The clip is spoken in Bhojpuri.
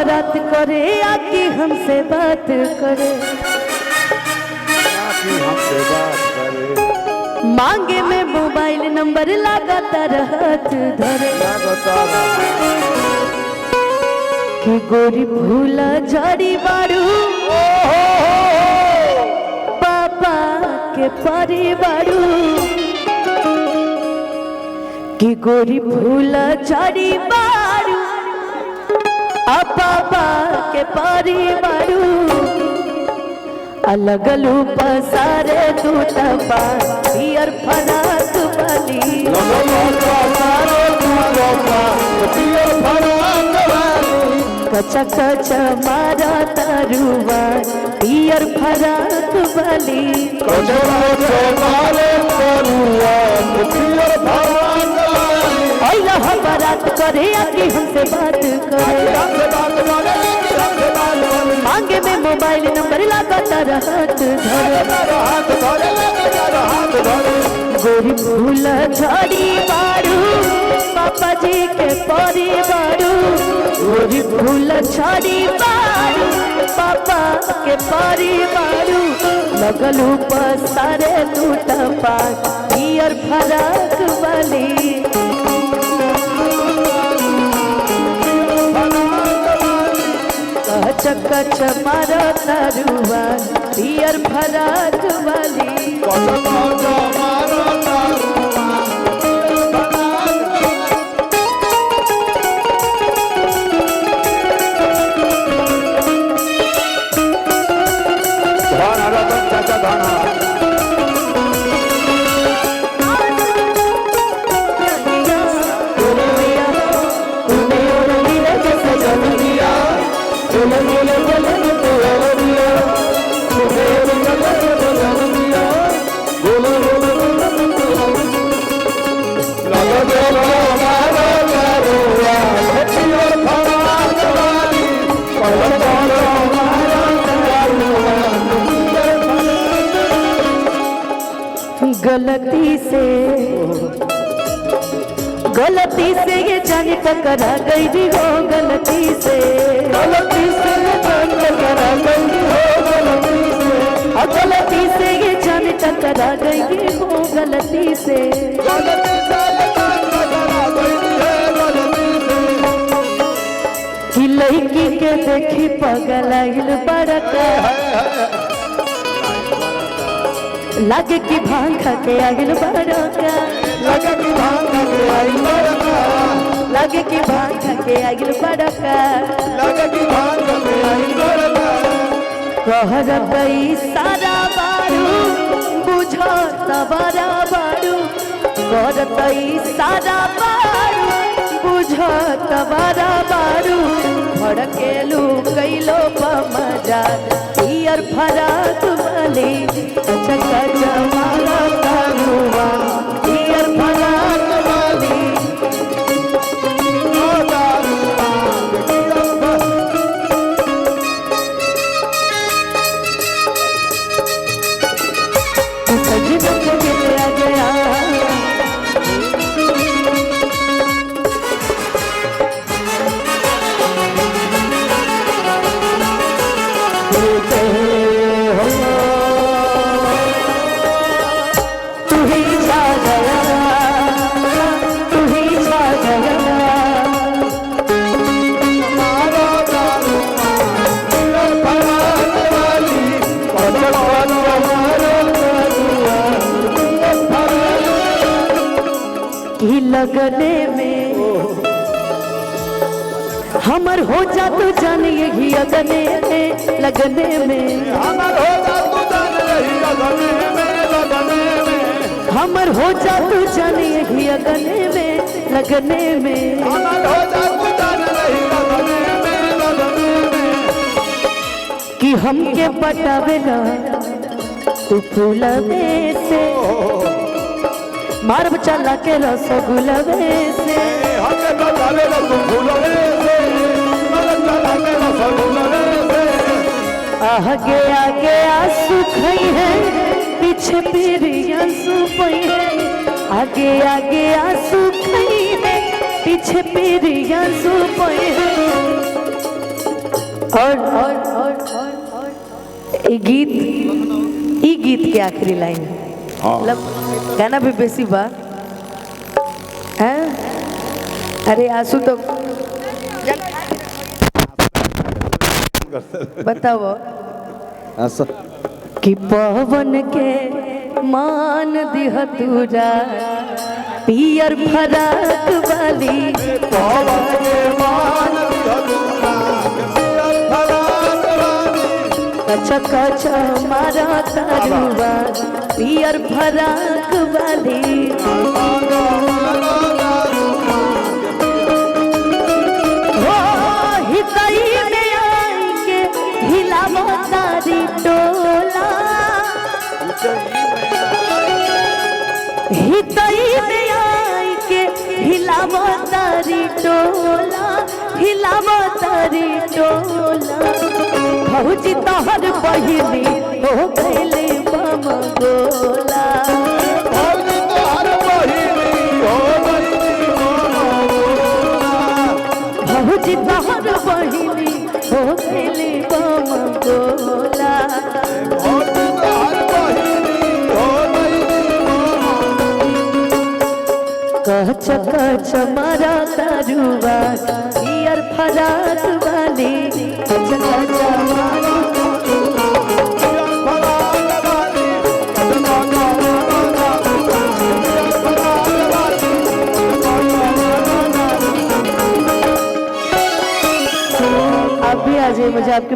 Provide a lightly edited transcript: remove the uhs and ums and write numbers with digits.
बारात करे आके हमसे बात करे, मांगे में मोबाइल नंबर लगातार हाथ धरे कि गोरी फूला झाड़ी बारू पापा के परिवारू कि गोरी फूला झाड़ी बारू पापा के परिवारू अलग लूप सारे टूटा पियर फराक वाली कचा कचा मारा तरुआ पियर फराक वाली बारात करे आके हमसे बात करे, मांगे में मोबाइल नंबर लगातार हाथ धरे गोरी फूल झाड़ी बारू पापा जी के परिवारू गोरी फूल झाड़ी बारू पापा के परिवारू लगलू पसारे टूटा पार पियर फराक वाली कच मारा तरुआ पियर फराक वाली गलती से ये जानी टकरा गई भी हो गलती से ये जानी टकरा गई भी हो गलती से ये जानी टकरा गई भी हो गलती से कि लड़की के देखी पगलाइल बड़का लागे कि भांग खा के आगिल बड़का लागे कि भांग खा के आगिल बड़का लागे कि भांग खा के आगिल बड़का लागे कि भांग खा के आगिल बड़का कहर गई सारा बारू बुझो तबरा बारू कहर गई सारा बारू बुझो तबरा बारू भड़केलू कैलो मजा पियर फराक वाली कचा कचा मारा तरुआ पियर फराक वाली लगने में हमर हो जा तो जान यही अगने में लगने में हमर हो जा तो जान यही अगने में लगने में हमर हो जा तो जान यही अगने में लगने में हमर हो जा तो जान यही अगने में लगने में कि हमके पटावेला तू फूलवे से मारब चला के रसगुलवे से हमें बतावे ना तुम फूलवे से मारब चला के रसगुलवे से आगे आगे आंसू खई है पीछे पीरी आंसू पई है आगे आगे आंसू खई है पीछे पीरी आंसू पई है और ई गीत के आखिरी लाइन मतलब गाना भी बेसी बा हैं। अरे आंसू तो बताओ कि पवन के मान दिह तुरा पियर फराक वाली पवन के मान दिह तुरा पियर फराक वाली कच कच मारा तारुआ पियर फराक वाली हो हितई में आई के हिलावो तारी टोला हितई में आई के हिलावो तारी टोला हिलावो तारी टोला भौजी तोहर बहिनी हो गइले बम गोला भौजी तोहर बहिनी हो गइली बम गोला भौजी तोहर बहिनी हो गइले बम गोला भौजी तोहर बहिनी हो गइली कच कच मारा तारुआ पियर फराक वाली कच कच मारा आप भी आ जाइए मुझे आपके